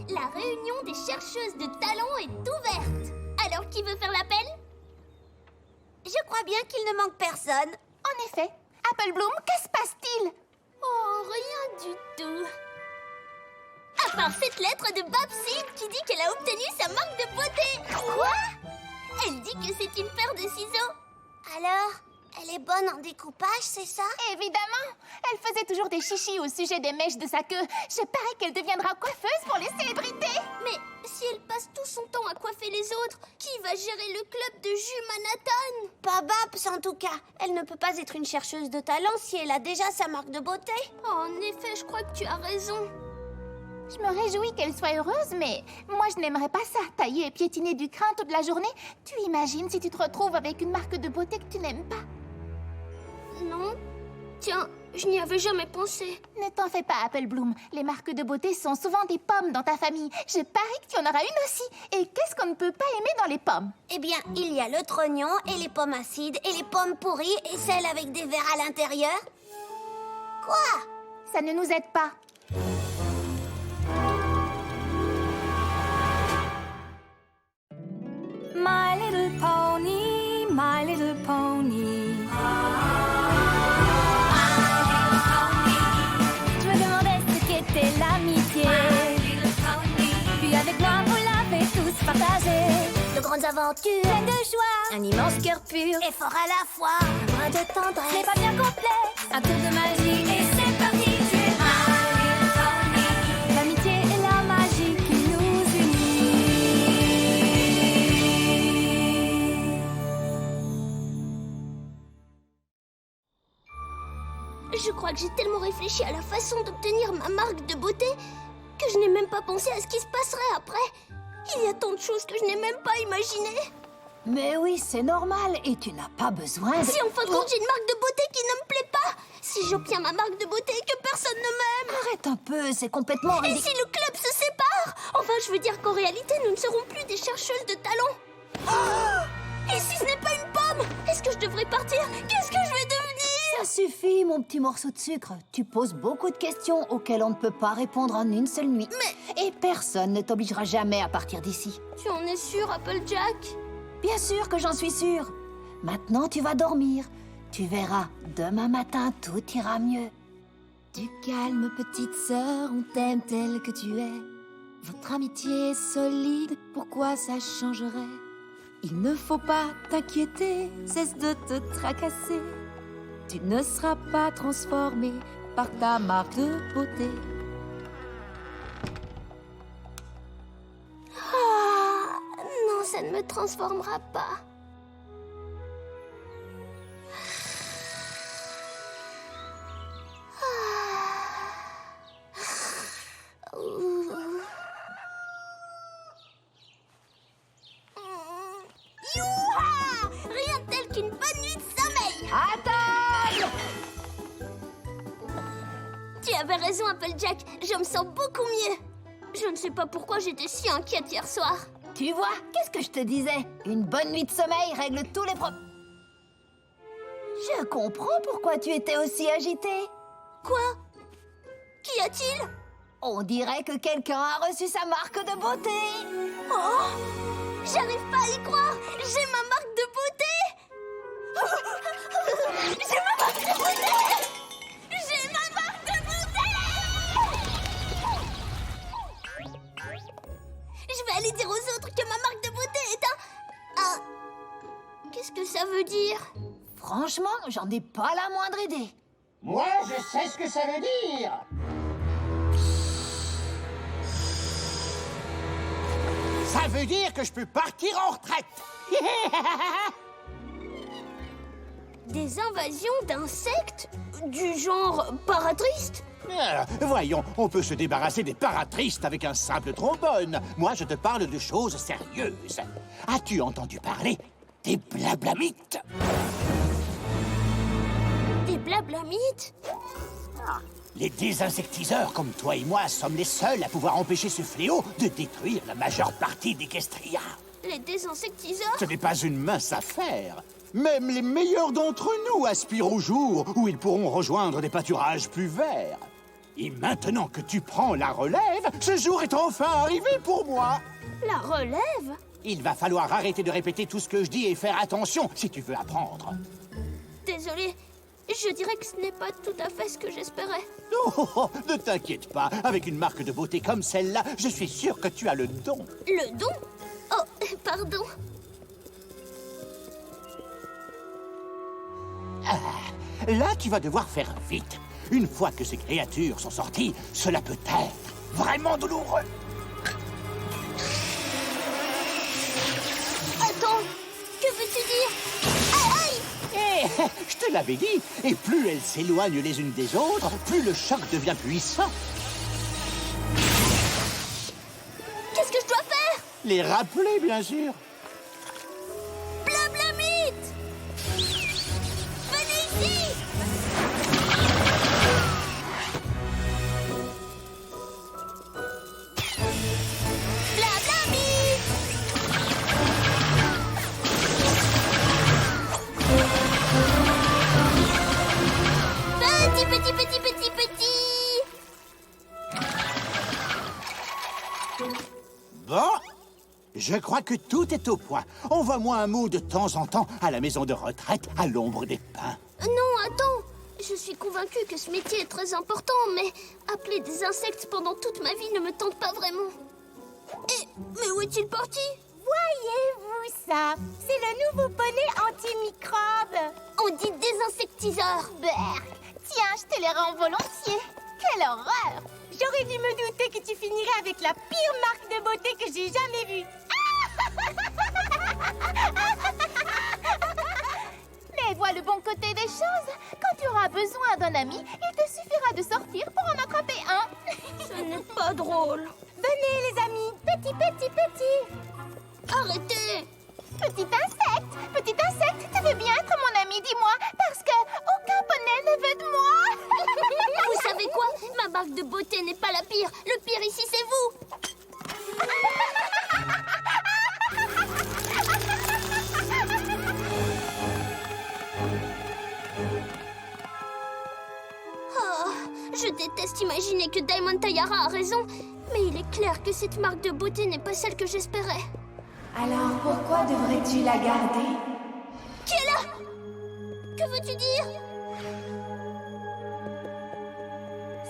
La réunion des chercheuses de talent est ouverte. Alors, qui veut faire l'appel? Je crois bien qu'il ne manque personne. En effet. Apple Bloom, que se passe-t-il? Oh, rien du tout. À part cette lettre de Babsy qui dit qu'elle a obtenu sa marque de beauté. Quoi? Elle dit que c'est une paire de ciseaux. Alors, elle est bonne en découpage, c'est ça? Évidemment. Elle faisait toujours des chichis au sujet des mèches de sa queue. Je parie qu'elle deviendra coiffeuse pour les célébrités. Mais si elle passe tout son temps à coiffer les autres, qui va gérer le club de jus Manhattan? Pas Babs, en tout cas. Elle ne peut pas être une chercheuse de talent si elle a déjà sa marque de beauté. En effet, je crois que tu as raison. Je me réjouis qu'elle soit heureuse, mais moi je n'aimerais pas ça, tailler et piétiner du crin toute la journée. Tu imagines si tu te retrouves avec une marque de beauté que tu n'aimes pas? Non. Tiens, je n'y avais jamais pensé. Ne t'en fais pas, Apple Bloom. Les marques de beauté sont souvent des pommes dans ta famille. Je parie que tu en auras une aussi. Et qu'est-ce qu'on ne peut pas aimer dans les pommes? Eh bien, il y a le trognon et les pommes acides et les pommes pourries et celles avec des vers à l'intérieur. Quoi? Ça ne nous aide pas. My little pony, my little pony. Je me demandais ce qu'était l'amitié. Puis avec moi, vous l'avez tous partagé. De grandes aventures, Pleine de joie, un immense cœur pur et fort à la fois. un brin de C'est tendresse. pas bien complet, un tour de magie et c'est parti. C'est My Little Pony. L'amitié et la magie qui nous unit. Je crois que j'ai tellement réfléchi à la façon d'obtenir ma marque de beauté que je n'ai même pas pensé à ce qui se passerait après. Il y a tant de choses que je n'ai même pas imaginées. Mais oui, c'est normal, et tu n'as pas besoin de... Si en fin de compte j'ai une marque de beauté qui ne me plaît pas, si j'obtiens ma marque de beauté et que personne ne m'aime, Arrête un peu, c'est complètement et ridicule. si le club se sépare, enfin je veux dire qu'en réalité nous ne serons plus des chercheuses de talent. Et si ce n'est pas une pomme, est-ce que je devrais partir? Qu'est-ce que je vais devenir? Ça suffit, mon petit morceau de sucre. Tu poses beaucoup de questions auxquelles on ne peut pas répondre en une seule nuit. Et personne ne t'obligera jamais à partir d'ici. Tu en es sûr, Applejack? Bien sûr que j'en suis sûre. Maintenant, tu vas dormir. Tu verras, demain matin, tout ira mieux. Du calme, petite sœur, on t'aime telle que tu es. Votre amitié est solide, pourquoi ça changerait? Il ne faut pas t'inquiéter, cesse de te tracasser. Tu ne seras pas transformé par ta marque de beauté. Ah, non, ça ne me transformera pas. Youha! Rien de tel qu'une bonne nuit de sommeil. Attends! Tu avais raison, Applejack. Je me sens beaucoup mieux. Je ne sais pas pourquoi j'étais si inquiète hier soir. Tu vois, qu'est-ce que je te disais? Une bonne nuit de sommeil règle tous les problèmes. Je comprends pourquoi tu étais aussi agitée. Quoi? Qu'y a-t-il? On dirait que quelqu'un a reçu sa marque de beauté. Oh! J'arrive pas à y croire. J'ai ma marque de beauté. J'ai ma marque de beauté. J'ai ma marque de beauté. Je vais aller dire aux autres que ma marque de beauté est un... Qu'est-ce que ça veut dire? Franchement, j'en ai pas la moindre idée. Moi, je sais ce que ça veut dire. Ça veut dire que je peux partir en retraite. Des invasions d'insectes? Du genre paratriste? Voyons, on peut se débarrasser des paratristes avec un simple trombone. Moi, je te parle de choses sérieuses. As-tu entendu parler des blablamites? Des blablamites? Les désinsectiseurs comme toi et moi sommes les seuls à pouvoir empêcher ce fléau de détruire la majeure partie d'Equestria. Les désinsectiseurs? Ce n'est pas une mince affaire. Même les meilleurs d'entre nous aspirent au jour où ils pourront rejoindre des pâturages plus verts. Et maintenant que tu prends la relève, ce jour est enfin arrivé pour moi. La relève? Il va falloir arrêter de répéter tout ce que je dis et faire attention si tu veux apprendre. Désolée, je dirais que ce n'est pas tout à fait ce que j'espérais. Oh, ne t'inquiète pas, avec une marque de beauté comme celle-là, je suis sûr que tu as le don. Le don? Oh, pardon. Là, tu vas devoir faire vite. Une fois que ces créatures sont sorties, cela peut être vraiment douloureux. Attends, que veux-tu dire? Aïe! Eh, je te l'avais dit. Et plus elles s'éloignent les unes des autres, plus le choc devient puissant. Qu'est-ce que je dois faire? Les rappeler, bien sûr. Blablamite! Venez ici! Blablamite! Petit! Bon, je crois que tout est au point. Envoie-moi un mot de temps en temps à la maison de retraite à l'ombre des pins. Non, attends. Je suis convaincue que ce métier est très important, mais appeler des insectes pendant toute ma vie ne me tente pas vraiment. Mais où est-il parti? Voyez-vous ça? C'est le nouveau poney antimicrobe. On dit désinsectiseur. Berk, tiens, je te les rends volontiers. Quelle horreur! J'aurais dû me douter que tu finirais avec la pire marque de beauté que j'ai jamais vue. Mais vois le bon côté des choses. Quand tu auras besoin d'un ami, il te suffira de sortir pour en attraper un. Ce n'est pas drôle. Venez les amis, petit. Arrêtez! Petit insecte, tu veux bien être mon ami, dis-moi, parce que aucun poney ne veut de moi. Vous savez quoi? Ma marque de beauté n'est pas la pire. Le pire ici, c'est vous. Oh, je déteste imaginer que Diamond Tayara a raison, mais il est clair que cette marque de beauté n'est pas celle que j'espérais. Alors pourquoi devrais-tu la garder? Qui est là? Que veux-tu dire?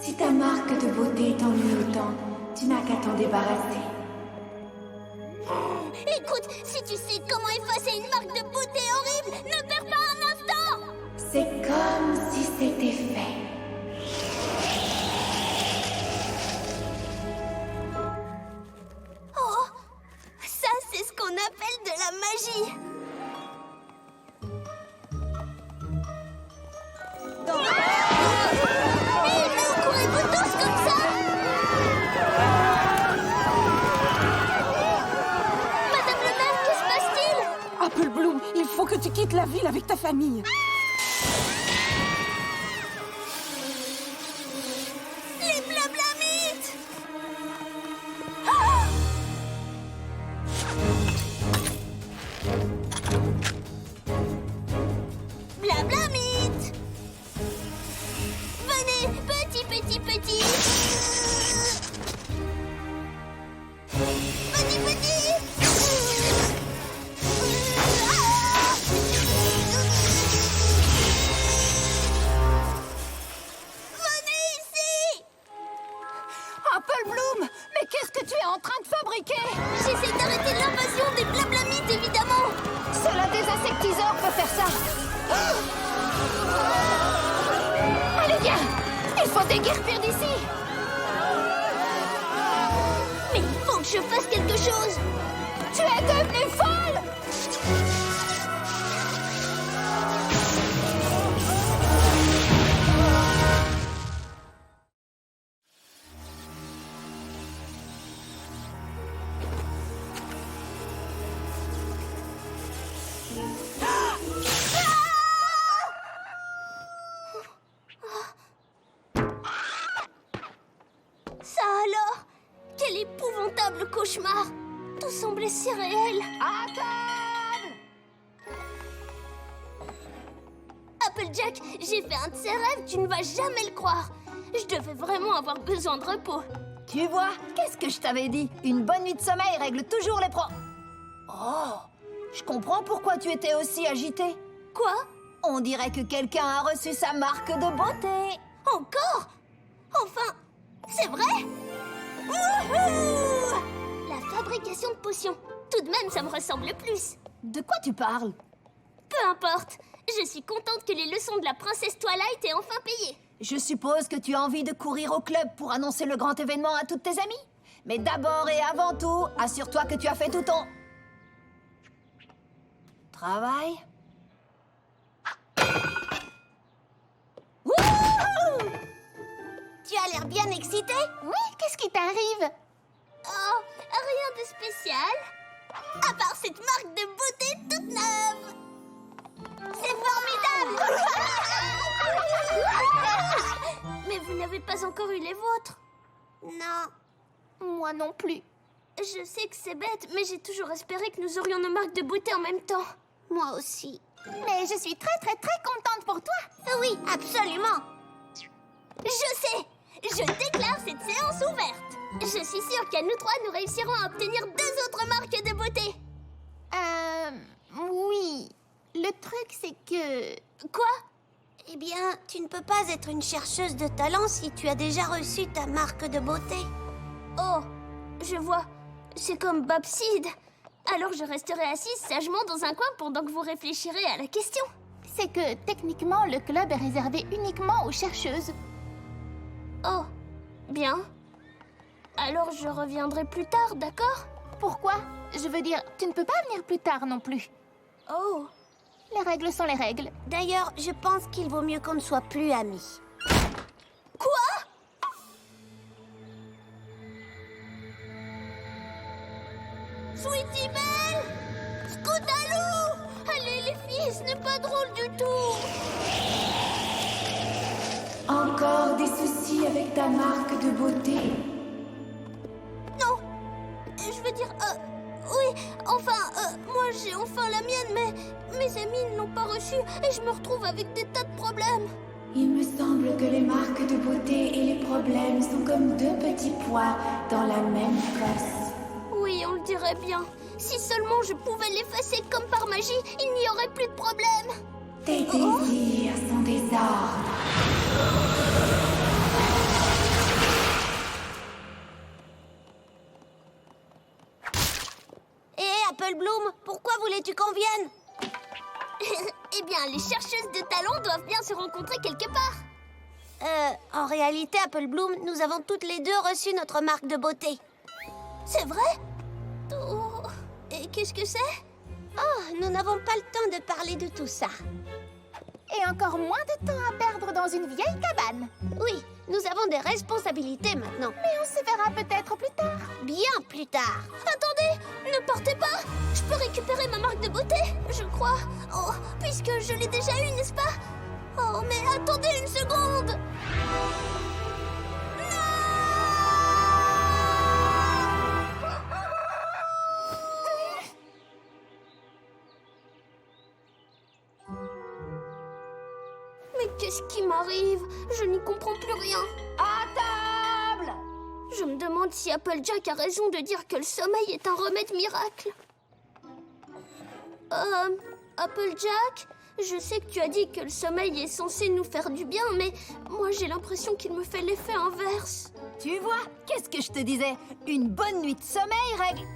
Si ta marque de beauté t'ennuie autant, tu n'as qu'à t'en débarrasser. Écoute, si tu sais comment effacer une marque de beauté horrible, ne perds pas un instant! C'est comme si c'était fait. Oh, ça c'est ce qu'on appelle de la magie. Mais où courez-vous tous comme ça? Madame le maire, que se passe-t-il? Apple Bloom, il faut que tu quittes la ville avec ta famille. Les blablamites! Blablamite! Venez, petit! Petit! Venez ici! Apple Bloom, mais qu'est-ce que tu es en train de fabriquer? J'essaie d'arrêter l'invasion des blablamites, évidemment! Seul un désinsectiseur peut faire ça. Allez, viens! Il faut déguerpir d'ici. Mais il faut que je fasse quelque chose! Tu es devenue folle! Ça alors? Quel épouvantable cauchemar! Tout semblait si réel! À table! Applejack, j'ai fait un de ces rêves, tu ne vas jamais le croire! Je devais vraiment avoir besoin de repos. Tu vois, qu'est-ce que je t'avais dit? Une bonne nuit de sommeil règle toujours les Oh, je comprends pourquoi tu étais aussi agitée. Quoi? On dirait que quelqu'un a reçu sa marque de beauté. Encore? Enfin, c'est vrai? Wouhou! La fabrication de potions. Tout de même, ça me ressemble plus. De quoi tu parles? Peu importe. Je suis contente que les leçons de la princesse Twilight aient enfin payé. Je suppose que tu as envie de courir au club pour annoncer le grand événement à toutes tes amies. Mais d'abord et avant tout, assure-toi que tu as fait tout ton... travail. Wouhou! Tu as l'air bien excitée. Oui, qu'est-ce qui t'arrive? Oh, rien de spécial. À part cette marque de beauté toute neuve. C'est formidable. Mais vous n'avez pas encore eu les vôtres. Non. Moi non plus. Je sais que c'est bête, mais j'ai toujours espéré que nous aurions nos marques de beauté en même temps. Moi aussi. Mais je suis très contente pour toi. Oui, absolument. Je sais. Je déclare cette séance ouverte. Je suis sûre qu'à nous trois, nous réussirons à obtenir 2 autres marques de beauté. Oui. Le truc, c'est que... Quoi? Eh bien, tu ne peux pas être une chercheuse de talent si tu as déjà reçu ta marque de beauté. Oh, je vois. C'est comme Babside. Alors je resterai assise sagement dans un coin pendant que vous réfléchirez à la question. C'est que, techniquement, le club est réservé uniquement aux chercheuses. Oh, bien. Alors je reviendrai plus tard, d'accord? Pourquoi? Je veux dire, tu ne peux pas venir plus tard non plus. Oh. Les règles sont les règles. D'ailleurs, je pense qu'il vaut mieux qu'on ne soit plus amis. Quoi? Sweetie Belle! Scootaloo! Allez les filles, ce n'est pas drôle du tout! Encore des soucis avec ta marque de beauté? Non! Je veux dire, oui, enfin, moi j'ai enfin la mienne, mais mes amis ne l'ont pas reçue et je me retrouve avec des tas de problèmes. Il me semble que les marques de beauté et les problèmes sont comme 2 petits pois dans la même fosse. Oui, on le dirait bien. Si seulement je pouvais l'effacer comme par magie, il n'y aurait plus de problème. Tes désirs sont des ordres. Hé, Apple Bloom, pourquoi voulais-tu qu'on vienne? Eh bien, les chercheuses de talent doivent bien se rencontrer quelque part. En réalité, Apple Bloom, nous avons toutes les deux reçu notre marque de beauté. C'est vrai? Oh, et qu'est-ce que c'est? Oh, nous n'avons pas le temps de parler de tout ça. Et encore moins de temps à perdre dans une vieille cabane. Oui, nous avons des responsabilités maintenant. Mais on se verra peut-être plus tard. Bien plus tard. Attendez, ne partez pas. Je peux récupérer ma marque de beauté, je crois. Oh, puisque je l'ai déjà eue, n'est-ce pas? Oh, mais attendez une seconde. Mais qu'est-ce qui m'arrive? Je n'y comprends plus rien. À table! Je me demande si Applejack a raison de dire que le sommeil est un remède miracle. Applejack, je sais que tu as dit que le sommeil est censé nous faire du bien, mais moi j'ai l'impression qu'il me fait l'effet inverse. Tu vois, qu'est-ce que je te disais? Une bonne nuit de sommeil règle...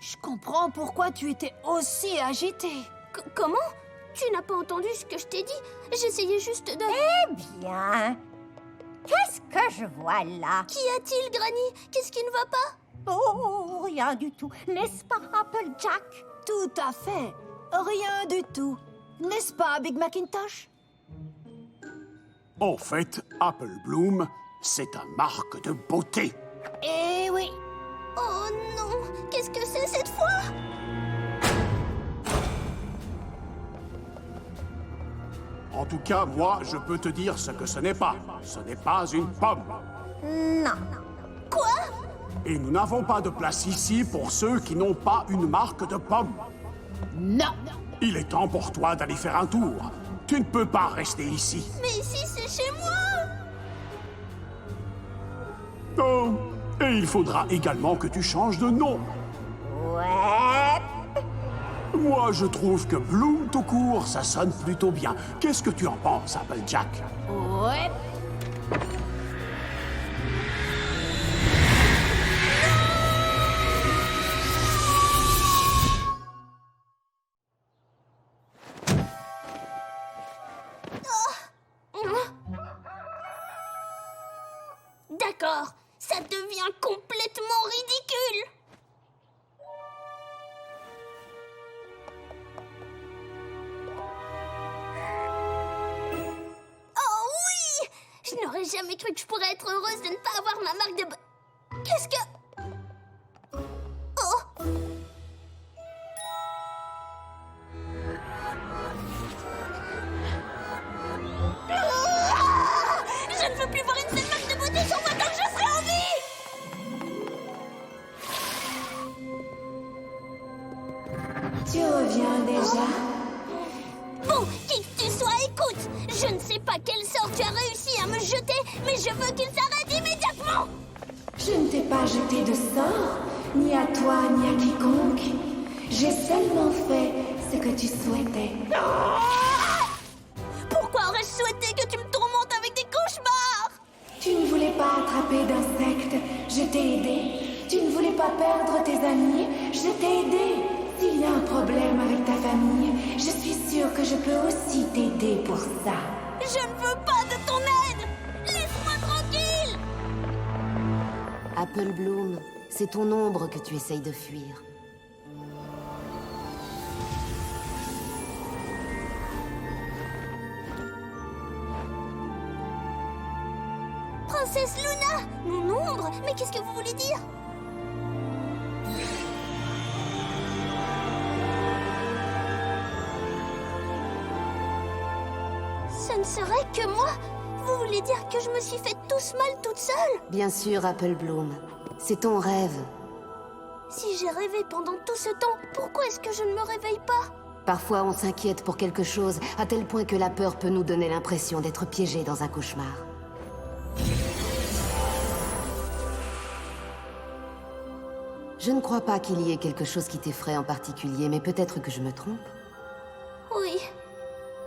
Je comprends pourquoi tu étais aussi agitée. Comment? Tu n'as pas entendu ce que je t'ai dit? J'essayais juste de... Bien. Qu'est-ce que je vois là? Qu'y a-t-il, Granny? Qu'est-ce qui ne va pas? Oh, rien du tout. N'est-ce pas, Applejack? Tout à fait. Rien du tout. N'est-ce pas, Big Macintosh? En fait, Apple Bloom, c'est ta marque de beauté. Eh oui. Oh non! Qu'est-ce que c'est cette fois? En tout cas, moi, je peux te dire ce que ce n'est pas. Ce n'est pas une pomme. Non. Quoi? Et nous n'avons pas de place ici pour ceux qui n'ont pas une marque de pomme. Non. Il est temps pour toi d'aller faire un tour. Tu ne peux pas rester ici. Mais ici, c'est chez moi! Et il faudra également que tu changes de nom. Ouais. Moi, je trouve que Bloom tout court, ça sonne plutôt bien. Qu'est-ce que tu en penses, Applejack? Ouais. D'accord, ça devient complètement ridicule. Oh oui! Je n'aurais jamais cru que je pourrais être heureuse de ne pas avoir ma marque de... Qu'est-ce que... Oh! Ah! Je ne veux plus voir une seule marque de beauté sur moi tant que je serai en vie! Tu reviens déjà? Bon, qui que tu sois, écoute! Je ne sais pas quel sort tu as réussi à me jeter, mais je veux qu'il s'arrête immédiatement! Je ne t'ai pas jeté de sort, ni à toi, ni à quiconque. J'ai seulement fait ce que tu souhaitais. Pourquoi aurais-je souhaité que tu me tourmentes avec des cauchemars? Tu ne voulais pas attraper d'insectes, je t'ai aidé. Tu ne voulais pas perdre tes amis, je t'ai aidé. S'il y a un problème avec ta famille, je suis sûre que je peux aussi t'aider pour ça. Je ne veux pas de ton aide! Laisse-moi tranquille! Apple Bloom, c'est ton ombre que tu essayes de fuir. Princesse Luna! Mon ombre? Mais qu'est-ce que vous voulez dire? Ce ne serait que moi? Vous voulez dire que je me suis fait tous mal toute seule? Bien sûr, Apple Bloom. C'est ton rêve. Si j'ai rêvé pendant tout ce temps, pourquoi est-ce que je ne me réveille pas? Parfois, on s'inquiète pour quelque chose, à tel point que la peur peut nous donner l'impression d'être piégés dans un cauchemar. Je ne crois pas qu'il y ait quelque chose qui t'effraie en particulier, mais peut-être que je me trompe. Oui.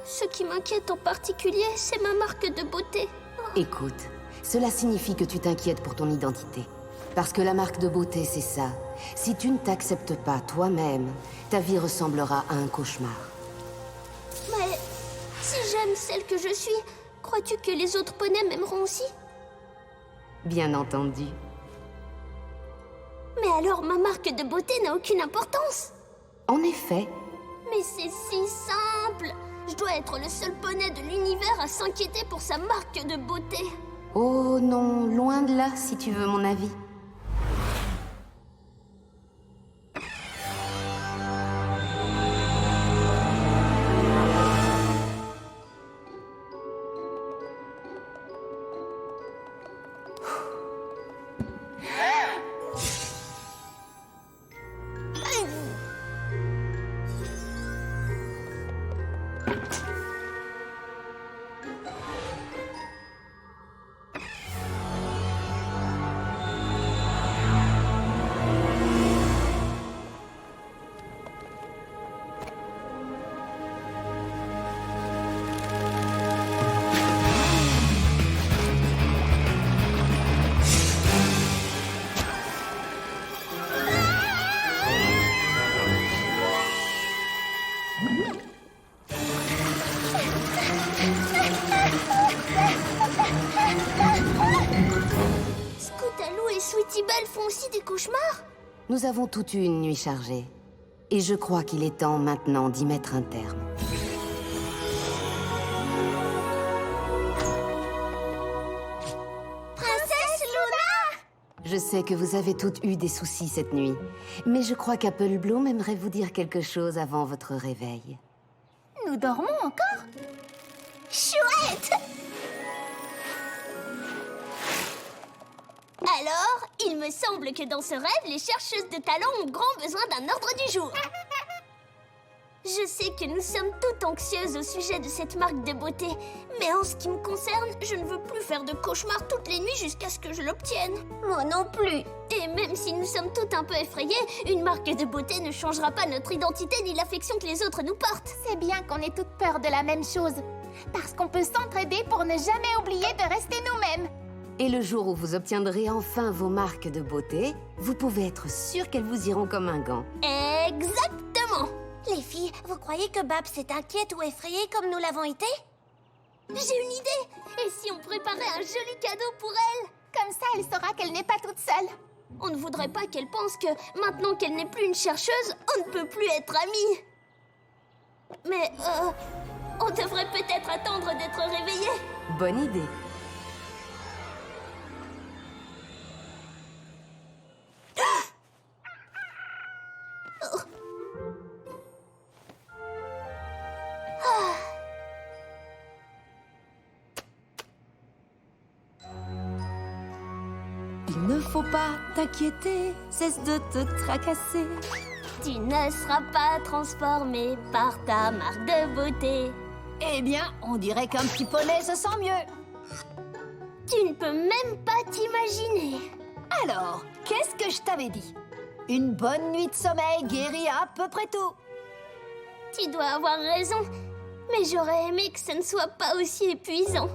Ce qui m'inquiète en particulier, c'est ma marque de beauté. Écoute, cela signifie que tu t'inquiètes pour ton identité. Parce que la marque de beauté, c'est ça. Si tu ne t'acceptes pas toi-même, ta vie ressemblera à un cauchemar. Mais si j'aime celle que je suis, crois-tu que les autres poneys m'aimeront aussi? Bien entendu. Mais alors ma marque de beauté n'a aucune importance. En effet. Mais c'est si simple. Je dois être le seul poney de l'univers à s'inquiéter pour sa marque de beauté. Oh non, loin de là, si tu veux mon avis. Scootaloo et Sweetie Belle font aussi des cauchemars? Nous avons toutes eu une nuit chargée. Et je crois qu'il est temps maintenant d'y mettre un terme. Princesse Luna! Je sais que vous avez toutes eu des soucis cette nuit. Mais je crois qu'Apple Bloom aimerait vous dire quelque chose avant votre réveil. Nous dormons encore? Chouette! Alors, il me semble que dans ce rêve, les chercheuses de talent ont grand besoin d'un ordre du jour. Je Je sais que nous sommes toutes anxieuses au sujet de cette marque de beauté, mais en ce qui me concerne, je ne veux plus faire de cauchemars toutes les nuits jusqu'à ce que je l'obtienne. Moi non plus. Et même si nous sommes toutes un peu effrayées, une marque de beauté ne changera pas notre identité ni l'affection que les autres nous portent. C'est bien qu'on ait toutes peur de la même chose. Parce qu'on peut s'entraider pour ne jamais oublier de rester nous-mêmes. Et le jour où vous obtiendrez enfin vos marques de beauté, vous pouvez être sûr qu'elles vous iront comme un gant. Exactement. Les filles, vous croyez que Babs est inquiète ou effrayée comme nous l'avons été? J'ai une idée. Et si on préparait un joli cadeau pour elle? Comme ça, elle saura qu'elle n'est pas toute seule. On ne voudrait pas qu'elle pense que, maintenant qu'elle n'est plus une chercheuse, on ne peut plus être amies. Mais, on devrait peut-être attendre d'être réveillée. Bonne idée. Il ne faut pas t'inquiéter, cesse de te tracasser. Tu ne seras pas transformée par ta marque de beauté. Eh bien, on dirait qu'un petit poney se sent mieux. Tu ne peux même pas t'imaginer. Alors, qu'est-ce que je t'avais dit? Une bonne nuit de sommeil guérit à peu près tout. Tu dois avoir raison, mais j'aurais aimé que ça ne soit pas aussi épuisant.